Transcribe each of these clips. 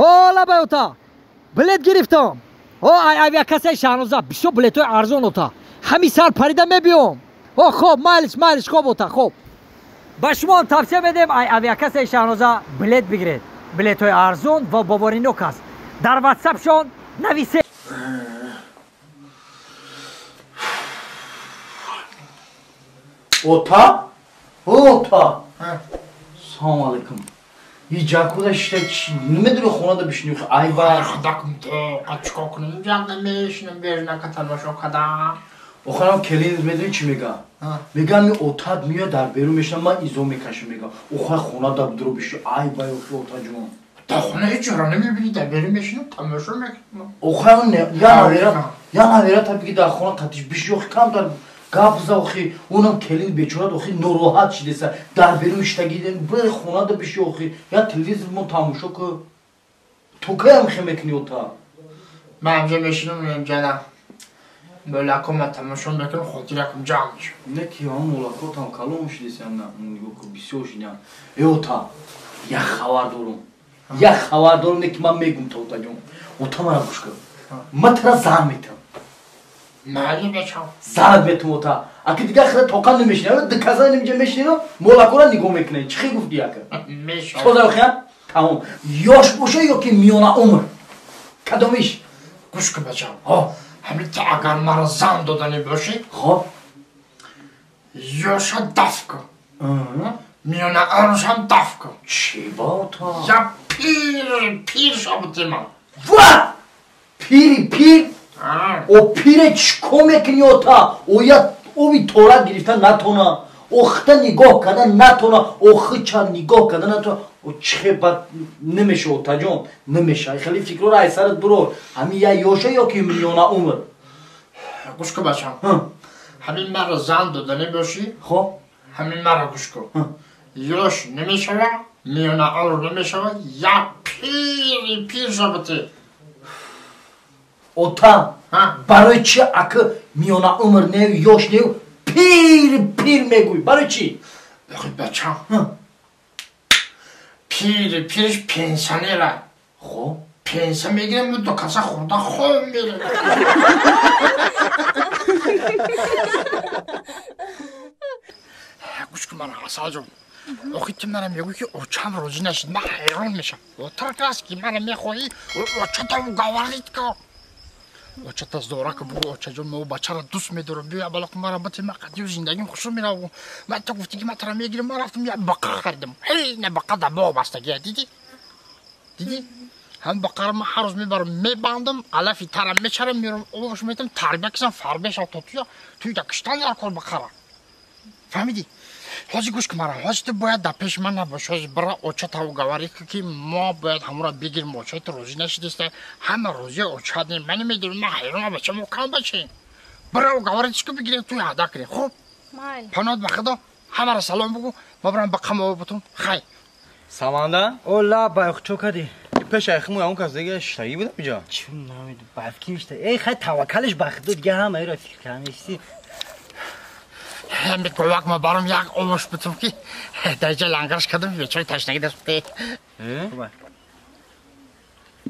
حالا به اوتا بلیت گرفتم اویا کسی شانوزا بیشو بلیتوی ارزون اوتا همین سال پریدم میبیام خب مالش خوب اوتا خوب با شما هم تفسیر بدیم اویا کسی شانوزا بلیت بگیرید بلیتوی ارزون و بابارینو کس در واتساپ شون نویسه اوتا سلام علیکم یجاکو da işte nimedir o konuda bir şey yok. Ay var. Dakum te kaç kokun yanmış ne katılmış o kadar. O kadar kelin medri çi mega. Mega mi otad miyo dar beru meşama izomi kaşı mega. O kadar konuda duru bir şey. Ay bay o otacım. Da konu hiç öğrenemiyor biri de beru meşini tanışıyor mu? O kadar ne yana vera tabii ki daha konu tatış bir şey yok tam da Gabza oxi, onam kelin beçorad oxi norohat şidesa darberu işte giden böyle xona da bir şey oxi ya televizyon mu tamışo ki tokayam xemekni ota Bence meşinin cana böyle akıma tamışon bekle xotirakım canmış. Ne ki ya molako tam kalmış desen na yok bir şey oşina ota ya xavar dorum ne ki man megum totacım ota mara kuşka matra zahmetim Mali beçam. Zahmet metum ota. Akı diga xira tokan nemeşine, dıkaza nemce meşine, molakora nigom ekne. Çıkı gufti yakı. Meş. Toza bakyan. Tamam. Yoş boşa yok ki miyona umur. Kadomiş. Kuşku beçam. Hem te agar mara zando da ne boşi. Yoşa dafka. Miyona aruşan dafka. Çiba ota. Ya pir şabutima. Va! Pir. O pire çikom ekni ota. O bir tora giriften natona. O xta nigoh kada natona. O xıça nigoh kada natona. O çıkı bat nemeşe otacağım. Nemeşe. Xeli fikro ra esaret bro. Hami ya yoşa yok ki milyona umur. Kuşku beçam. Hamin mara zando da ne boşi. Hamin mara kuşku. Yoş nemeşe var. Miyona alır nemeşe var. Ya pir şabuti. Ota, barıçı akı miyona umur ne yoş ne pir meguy barıçı. Bakın beçam. Pir pensanera. Pensa megire mutlu kasa kurda xom verir. Kuşku bana asacım. Okuytum bana meguy ki o çam rozina şimdi hayran meşam. O tarkas ki bana meguy o çatav gavarit ka. Očata zdora ka bu očajon mo bachara dus me doro biya balak mara bati ma qadiyo zindagim khushu mira bu ma ta gufti ki ma tara me gir ma raftum ya baqa qardım hey ne baqa da bo basta ya didi hem baqar ma haruz me bar me bandım ala fi tara me charam mirum o hoşmetim tarbiya kisan farbeş tutuyor tüy da kıştan yar kol baqara famidi Hoji kush kumara hoji to boya da peshmana boshoji bra ocha tav gavari ki mo boya hamura bigir mo chay to roji nashidiste hama roji ocha de mani medir ma hayrona bacha mo kan bache bra o gavari chku bigir tu hada kre khob mal panod bakhdo hamara salom bugu mabran baqamo butum khay Samanda ola bay chokadi peş ayxımı yağın kaz dege ştagi bud bija çim namid bafkim işte ey khay tawakkalış baxdı diye ham ayra fikr kanisi Hem bir koyak mı barım yak olmuş bütün ki Dayca langarış kadın ve çay taşına gider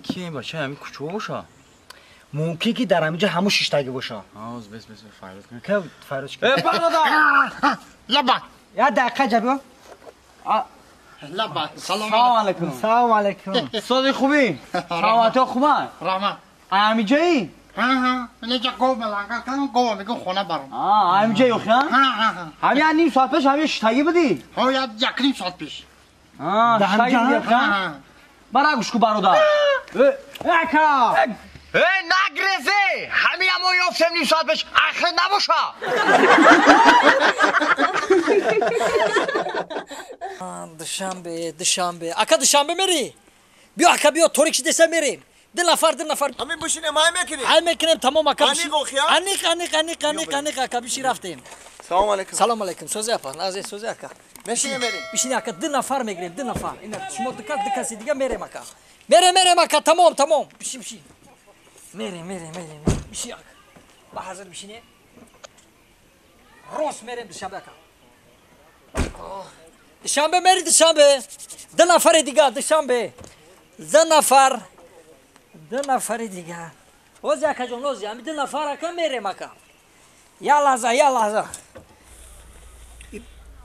Ki bacha hami kuchu bosha Mumkin ki dar hamija hamu shishtagi bosha az bes fayrot kن Ka fayrot barada Laba Ya daqiqa jabo Laba Salam alaikum Salam alaikum Sadi خوبی Sağato خوبه Rama Amijai Nece gova langar kan gova میگم خونه برام Amijai yok ya Hami ya nim saat peş hami ştagi budi ها یا یکریم ساعت پیش ştagi budi ya Bara kuşku baroda Aka Nagreze Hami ya mo yoftem nim saat peş Ahir nabosha Dışambe Aka dışambe meri Biyo aka biyo torikşi desem meri Din nafar Hami buşine may mekini Hay mekinim tamam aka Anik okya Anik aka bir şey raftim Salam alaikum Salam alaikum söze yapar Nazi söze aka Meşine merin Bir şey aka din nafar mekinim din nafar İner şumo dıkası diga merem aka Merem aka tamam Bir şey Merem Bir şey aka Bahazır bir şey ne Ros merem dışambe aka Dışambe meri dışambe Din nafar diga dışambe دو نفر دو نفری دیگه اوز یکا جان اوز یمی دو نفر اکا میریم اکا یا لحظه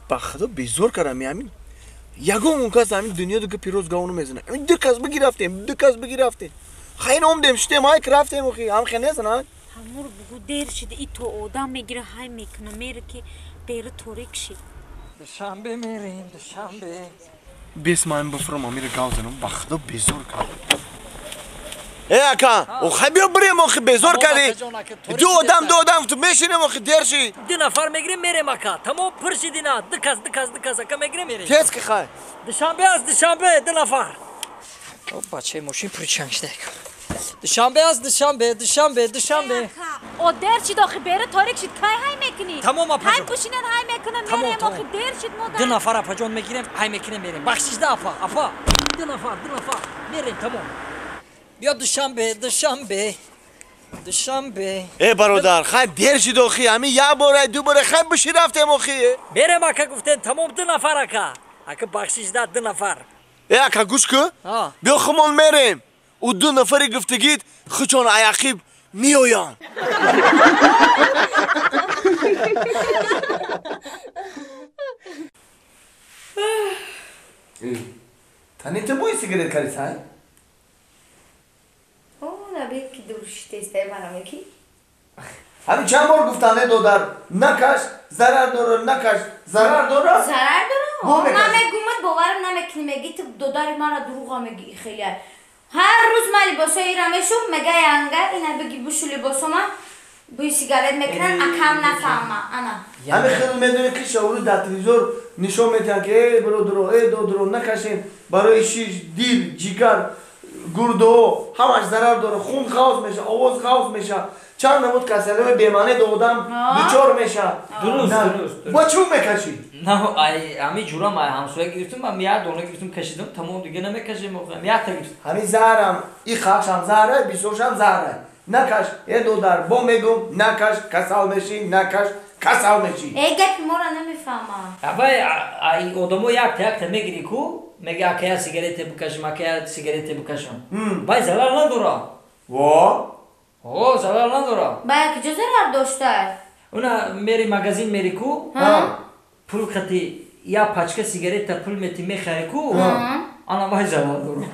بخدا بیزور کردم همین یگو اون کس همین دنیا دیگه پیروز گاونو میزنه همین دو کس بگی رفتیم خیلی اومدیم شتیم های که رفتیم اخی هم خیلی نیستن های همور بگو دیر شده ای تو آدم میگیره های میکنه میره که بیره توریک شید دوشنبه میریم دوشنبه بیس من بفرم امیر گاو زنم بخدا بیزور کردم ای اکا اخی بیا بریم اخی بیزور کردی دو آدم تو میشینیم اخی دیر شی دو نفر میگیریم میریم اکا تمام پرشیدی نه دو کس اکا میگیریم میریم تیز که خواهی دوشنبه است دوشنبه دو نفر او بچه ماشین پریچنگشده دوشنبه است دوشنبه او دیر شید آخی بیره توریک شید که های میکنی تمام اپا های جان بشینن های میکنن میریم آخی دیر شید مادر دو نفر اپا جان میگیریم های میکنیم میریم بخشیده اپا دو نفر میریم تمام بیا دوشنبه ای برادر خیلی دیر شد اخی همین یه باره دو باره خیلی بشی رفتیم اخی بریم اکا گفتن تمام دو نفر اکا بخشیده دو نفر ای اکا گوش که بیا خمان میریم او دو نفری گفتگید خچان عیقیب میویان تانی تو بوی سیگریت کاری سای؟ نبی که دوش تسته منم کی؟ همین چند بار گفتن دودار نکش ضرر داره نکش ضرر داره نمیگومد باورم نمیکنی میگی تو دوداری من دروغ میگی خیلی هر روز من لباسای ایرمشو میگه ینگه اینا بگی بوشو لباسوما بوی سیگارت میکنن اکم نفهمم انا همین خیلی میدونه که شعور در تلویزیون نشون میدن که ای برادرو نکشین برای شیش دیر جیگر گردو همش ضرر داره خون خواص میشه آواز خواص میشه چند نمود کسله بیمانه دودم دوچار میشه درست با چون میکشی؟ نه امی جورا ما همسایه گرفتم من میاد دونه گرفتم کشیدم تمام دیگه نمیکشیم میاد تا گرفتم همین زهرم این خاکش هم زهره بیسوش هم زهره نکش یه دودار با میگم نکش کسال میشی نکش کسال میشی ای گپ ما را نمیفهمم اول ای آدمو یک تا میگیری کو میگه اکیا سیگارت بکشم اکیا سیگارت بکشم بای ضرر نداره ضرر نداره باید که چه ضرر داشته اونا میری مغازین میری کو پول خطی یا پاچکه سیگارت پول میتی میخری کو انا بای ضرر داره